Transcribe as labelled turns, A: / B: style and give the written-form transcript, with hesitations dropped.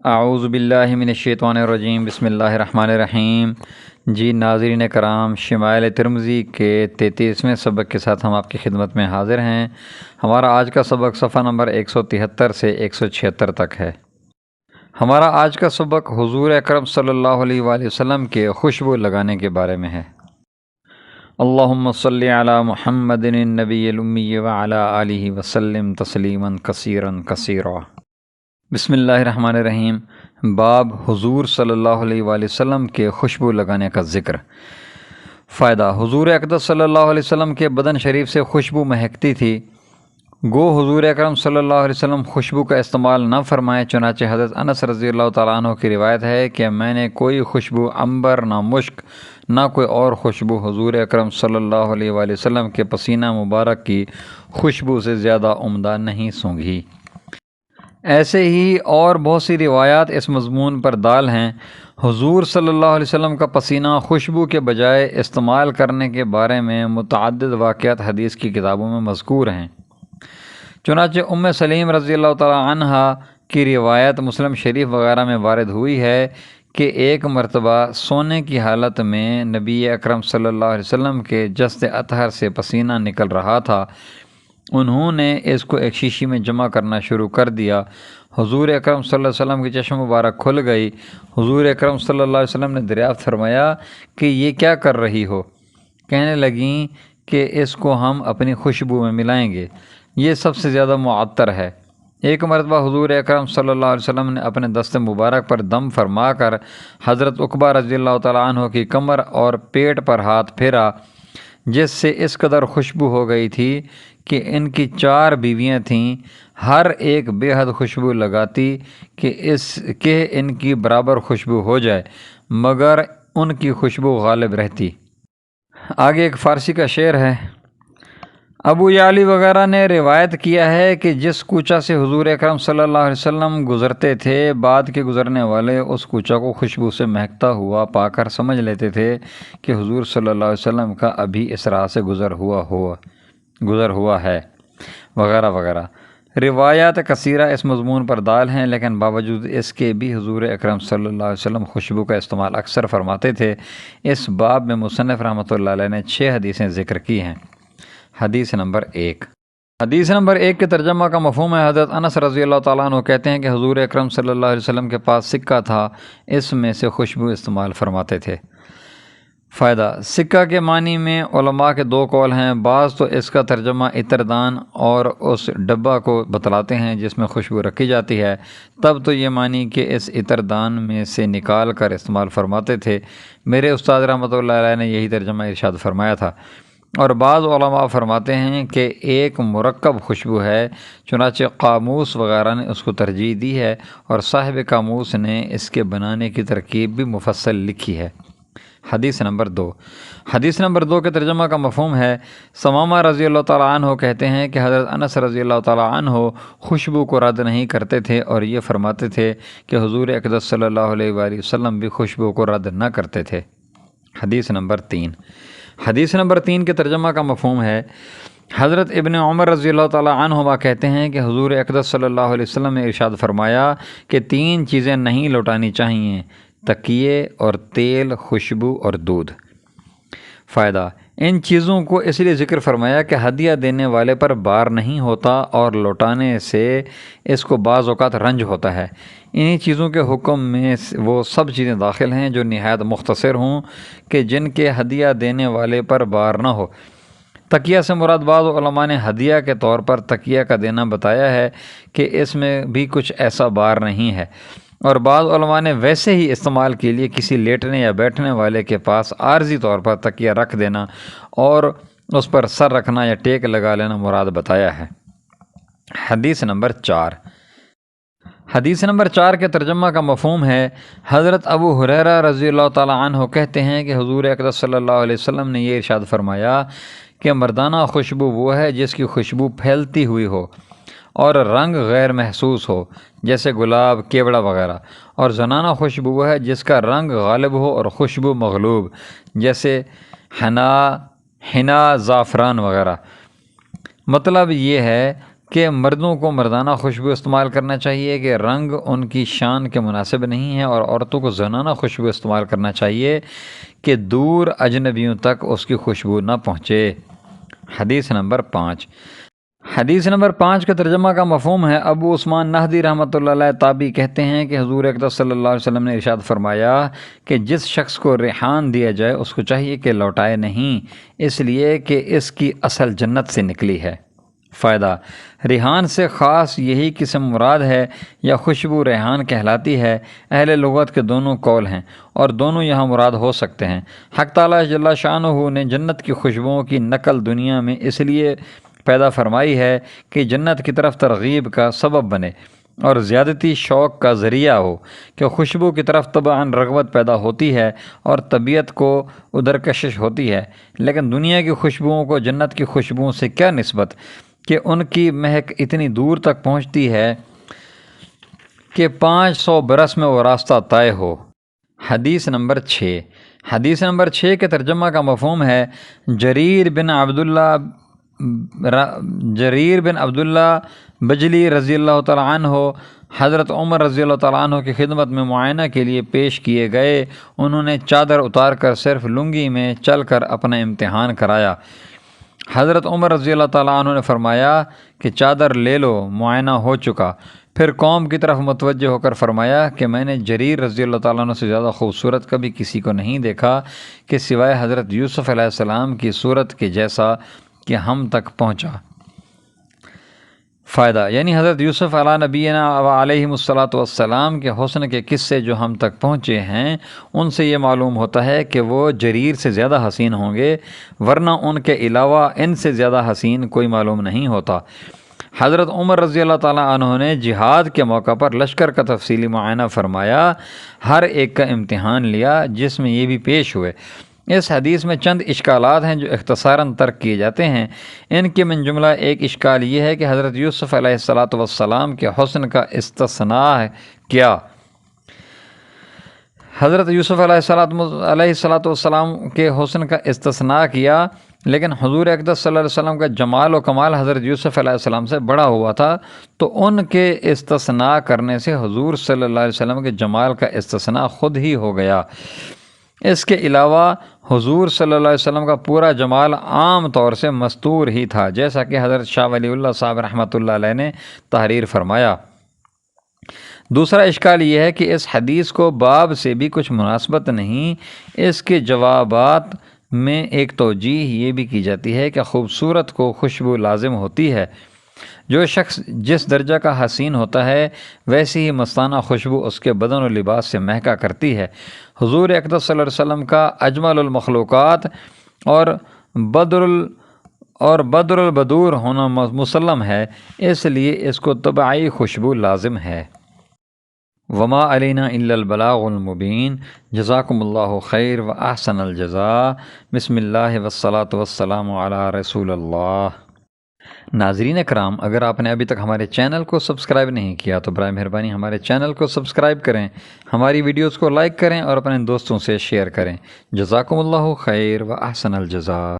A: اعوذ باللہ من الشیطان الرجیم، بسم اللہ الرحمن الرحیم۔ جی ناظرین کرام، شمائل ترمذی کے 33ویں سبق کے ساتھ ہم آپ کی خدمت میں حاضر ہیں۔ ہمارا آج کا سبق صفحہ نمبر 173 سے 176 تک ہے۔ ہمارا آج کا سبق حضور اکرم صلی اللہ علیہ وآلہ وسلم کے خوشبو لگانے کے بارے میں ہے۔ اللہم صلی علی محمد النبی الامی وعلی آلہ وسلم تسلیما کثیرا کثیرا۔ بسم اللہ الرحمن الرحیم۔ باب حضور صلی اللہ علیہ وآلہ وسلم کے خوشبو لگانے کا ذکر۔ فائدہ: حضور اقدس صلی اللہ علیہ وسلم کے بدن شریف سے خوشبو مہکتی تھی، گو حضور اکرم صلی اللہ علیہ وسلم خوشبو کا استعمال نہ فرمائے، چنانچہ حضرت انس رضی اللہ تعالیٰ عنہ کی روایت ہے کہ میں نے کوئی خوشبو عنبر، نہ مشک، نہ کوئی اور خوشبو حضور اکرم صلی اللہ علیہ وآلہ وسلم کے پسینہ مبارک کی خوشبو سے زیادہ عمدہ نہیں سونگھی۔ ایسے ہی اور بہت سی روایات اس مضمون پر دال ہیں۔ حضور صلی اللہ علیہ وسلم کا پسینہ خوشبو کے بجائے استعمال کرنے کے بارے میں متعدد واقعات حدیث کی کتابوں میں مذکور ہیں۔ چنانچہ ام سلیم رضی اللہ تعالیٰ عنہا کی روایت مسلم شریف وغیرہ میں وارد ہوئی ہے کہ ایک مرتبہ سونے کی حالت میں نبی اکرم صلی اللہ علیہ وسلم کے جسد اطہر سے پسینہ نکل رہا تھا۔ انہوں نے اس کو ایک شیشی میں جمع کرنا شروع کر دیا۔ حضور اکرم صلی اللہ علیہ وسلم کی چشم مبارک کھل گئی۔ حضور اکرم صلی اللہ علیہ وسلم نے دریافت فرمایا کہ یہ کیا کر رہی ہو؟ کہنے لگیں کہ اس کو ہم اپنی خوشبو میں ملائیں گے، یہ سب سے زیادہ معطر ہے۔ ایک مرتبہ حضور اکرم صلی اللہ علیہ وسلم نے اپنے دست مبارک پر دم فرما کر حضرت عقبہ رضی اللہ تعالیٰ عنہ کی کمر اور پیٹ پر ہاتھ پھیرا، جس سے اس قدر خوشبو ہو گئی تھی کہ ان کی 4 بیویاں تھیں، ہر ایک بے حد خوشبو لگاتی کہ ان کی برابر خوشبو ہو جائے، مگر ان کی خوشبو غالب رہتی۔ آگے ایک فارسی کا شعر ہے۔ ابو یعلی وغیرہ نے روایت کیا ہے کہ جس کوچہ سے حضور اکرم صلی اللہ علیہ وسلم گزرتے تھے، بعد کے گزرنے والے اس کوچہ کو خوشبو سے مہکتا ہوا پا کر سمجھ لیتے تھے کہ حضور صلی اللہ علیہ وسلم کا ابھی اس راہ سے گزر ہوا ہے، وغیرہ وغیرہ۔ روایات کثیرہ اس مضمون پر دال ہیں، لیکن باوجود اس کے بھی حضور اکرم صلی اللہ علیہ وسلم خوشبو کا استعمال اکثر فرماتے تھے۔ اس باب میں مصنف رحمۃ اللہ علیہ نے 6 حدیثیں ذکر کی ہیں۔ حدیث نمبر 1۔ حدیث نمبر 1 کے ترجمہ کا مفہوم ہے۔ حضرت انس رضی اللہ تعالیٰ عنہ کہتے ہیں کہ حضور اکرم صلی اللہ علیہ وسلم کے پاس سکہ تھا، اس میں سے خوشبو استعمال فرماتے تھے۔ فائدہ: سکہ کے معنی میں علماء کے 2 قول ہیں۔ بعض تو اس کا ترجمہ عطردان اور اس ڈبہ کو بتلاتے ہیں جس میں خوشبو رکھی جاتی ہے، تب تو یہ معنی کہ اس عطردان میں سے نکال کر استعمال فرماتے تھے۔ میرے استاد رحمۃ اللہ علیہ نے یہی ترجمہ ارشاد فرمایا تھا۔ اور بعض علماء فرماتے ہیں کہ ایک مرکب خوشبو ہے، چنانچہ قاموس وغیرہ نے اس کو ترجیح دی ہے، اور صاحب قاموس نے اس کے بنانے کی ترکیب بھی مفصل لکھی ہے۔ حدیث نمبر 2۔ حدیث نمبر 2 کے ترجمہ کا مفہوم ہے۔ ثمامہ رضی اللہ تعالیٰ عنہ کہتے ہیں کہ حضرت انس رضی اللہ تعالیٰ عنہ خوشبو کو رد نہیں کرتے تھے، اور یہ فرماتے تھے کہ حضور اقدس صلی اللہ علیہ وآلہ وسلم بھی خوشبو کو رد نہ کرتے تھے۔ حدیث نمبر 3۔ حدیث نمبر 3 کے ترجمہ کا مفہوم ہے۔ حضرت ابن عمر رضی اللہ تعالیٰ عنہما کہتے ہیں کہ حضور اقدس صلی اللہ علیہ وسلم نے ارشاد فرمایا کہ 3 چیزیں نہیں لوٹانی چاہیے: تکیے اور تیل، خوشبو اور دودھ۔ فائدہ: ان چیزوں کو اس لیے ذکر فرمایا کہ ہدیہ دینے والے پر بار نہیں ہوتا، اور لوٹانے سے اس کو بعض اوقات رنج ہوتا ہے۔ انہی چیزوں کے حکم میں وہ سب چیزیں داخل ہیں جو نہایت مختصر ہوں کہ جن کے ہدیہ دینے والے پر بار نہ ہو۔ تکیہ سے مراد بعض علماء نے ہدیہ کے طور پر تکیہ کا دینا بتایا ہے کہ اس میں بھی کچھ ایسا بار نہیں ہے، اور بعض علماء نے ویسے ہی استعمال کے لیے کسی لیٹنے یا بیٹھنے والے کے پاس عارضی طور پر تکیہ رکھ دینا اور اس پر سر رکھنا یا ٹیک لگا لینا مراد بتایا ہے۔ حدیث نمبر 4۔ حدیث نمبر 4 کے ترجمہ کا مفہوم ہے۔ حضرت ابو ہریرہ رضی اللہ تعالیٰ عنہ کہتے ہیں کہ حضور اقدس صلی اللہ علیہ وسلم نے یہ ارشاد فرمایا کہ مردانہ خوشبو وہ ہے جس کی خوشبو پھیلتی ہوئی ہو اور رنگ غیر محسوس ہو، جیسے گلاب، کیوڑا وغیرہ، اور زنانہ خوشبو وہ ہے جس کا رنگ غالب ہو اور خوشبو مغلوب، جیسے حنا، زعفران وغیرہ۔ مطلب یہ ہے کہ مردوں کو مردانہ خوشبو استعمال کرنا چاہیے کہ رنگ ان کی شان کے مناسب نہیں ہے، اور عورتوں کو زنانہ خوشبو استعمال کرنا چاہیے کہ دور اجنبیوں تک اس کی خوشبو نہ پہنچے۔ حدیث نمبر 5۔ حدیث نمبر 5 کا ترجمہ کا مفہوم ہے۔ ابو عثمان نہدی رحمۃ اللہ علیہ تابعی کہتے ہیں کہ حضور اقدس صلی اللہ علیہ وسلم نے ارشاد فرمایا کہ جس شخص کو ریحان دیا جائے اس کو چاہیے کہ لوٹائے نہیں، اس لیے کہ اس کی اصل جنت سے نکلی ہے۔ فائدہ: ریحان سے خاص یہی قسم مراد ہے یا خوشبو ریحان کہلاتی ہے؟ اہل لغت کے دونوں قول ہیں اور دونوں یہاں مراد ہو سکتے ہیں۔ حق تعالیٰ جل شانہ نے جنت کی خوشبوؤں کی نقل دنیا میں اس لیے پیدا فرمائی ہے کہ جنت کی طرف ترغیب کا سبب بنے اور زیادتی شوق کا ذریعہ ہو، کہ خوشبو کی طرف طبعاً رغبت پیدا ہوتی ہے اور طبیعت کو ادھر کشش ہوتی ہے، لیکن دنیا کی خوشبوؤں کو جنت کی خوشبوؤں سے کیا نسبت کہ ان کی مہک اتنی دور تک پہنچتی ہے کہ 500 برس میں وہ راستہ طے ہو۔ حدیث نمبر 6۔ حدیث نمبر 6 کے ترجمہ کا مفہوم ہے۔ جریر بن عبداللہ بجلی رضی اللہ تعالیٰ عنہ حضرت عمر رضی اللہ تعالیٰ عنہ کی خدمت میں معائنہ کے لیے پیش کیے گئے۔ انہوں نے چادر اتار کر صرف لنگی میں چل کر اپنا امتحان کرایا۔ حضرت عمر رضی اللہ تعالیٰ عنہ نے فرمایا کہ چادر لے لو، معائنہ ہو چکا۔ پھر قوم کی طرف متوجہ ہو کر فرمایا کہ میں نے جریر رضی اللہ تعالیٰ عنہ سے زیادہ خوبصورت کبھی کسی کو نہیں دیکھا کہ سوائے حضرت یوسف علیہ السلام کی صورت کے جیسا کہ ہم تک پہنچا۔ فائدہ: یعنی حضرت یوسف علیہ نبینا علیہ الصلاۃ والسلام کے حسن کے قصے جو ہم تک پہنچے ہیں، ان سے یہ معلوم ہوتا ہے کہ وہ جریر سے زیادہ حسین ہوں گے، ورنہ ان کے علاوہ ان سے زیادہ حسین کوئی معلوم نہیں ہوتا۔ حضرت عمر رضی اللہ تعالیٰ عنہ نے جہاد کے موقع پر لشکر کا تفصیلی معائنہ فرمایا، ہر ایک کا امتحان لیا، جس میں یہ بھی پیش ہوئے۔ اس حدیث میں چند اشکالات ہیں جو اختصاراً ترک کیے جاتے ہیں۔ ان کے من جملہ ایک اشکال یہ ہے کہ حضرت یوسف علیہ الصلاۃ والسلام کے حسن کا استثناء کیا؟ حضرت یوسف علیہ الصلاۃ والسلام کے حسن کا استثناء کیا، لیکن حضور اقدس صلی اللہ علیہ وسلم کا جمال و کمال حضرت یوسف علیہ السلام سے بڑا ہوا تھا، تو ان کے استثناء کرنے سے حضور صلی اللہ علیہ وسلم کے جمال کا استثناء خود ہی ہو گیا۔ اس کے علاوہ حضور صلی اللہ علیہ وسلم کا پورا جمال عام طور سے مستور ہی تھا، جیسا کہ حضرت شاہ ولی اللہ صاحب رحمۃ اللہ علیہ نے تحریر فرمایا۔ دوسرا اشکال یہ ہے کہ اس حدیث کو باب سے بھی کچھ مناسبت نہیں۔ اس کے جوابات میں ایک توجیہ یہ بھی کی جاتی ہے کہ خوبصورت کو خوشبو لازم ہوتی ہے۔ جو شخص جس درجہ کا حسین ہوتا ہے، ویسی ہی مستانہ خوشبو اس کے بدن و لباس سے مہکا کرتی ہے۔ حضور اقدس صلی اللہ علیہ وسلم کا اجمل المخلوقات اور بدر البدور ہونا مسلم ہے، اس لیے اس کو طبعی خوشبو لازم ہے۔ وما علینا الا البلاغ المبین۔ جزاکم اللہ خیر و احسن الجزاء۔ بسم اللہ والصلاۃ والسلام علی رسول اللہ۔ ناظرین اکرام، اگر آپ نے ابھی تک ہمارے چینل کو سبسکرائب نہیں کیا تو برائے مہربانی ہمارے چینل کو سبسکرائب کریں، ہماری ویڈیوز کو لائک کریں اور اپنے دوستوں سے شیئر کریں۔ جزاکم اللہ خیر و احسن الجزاء۔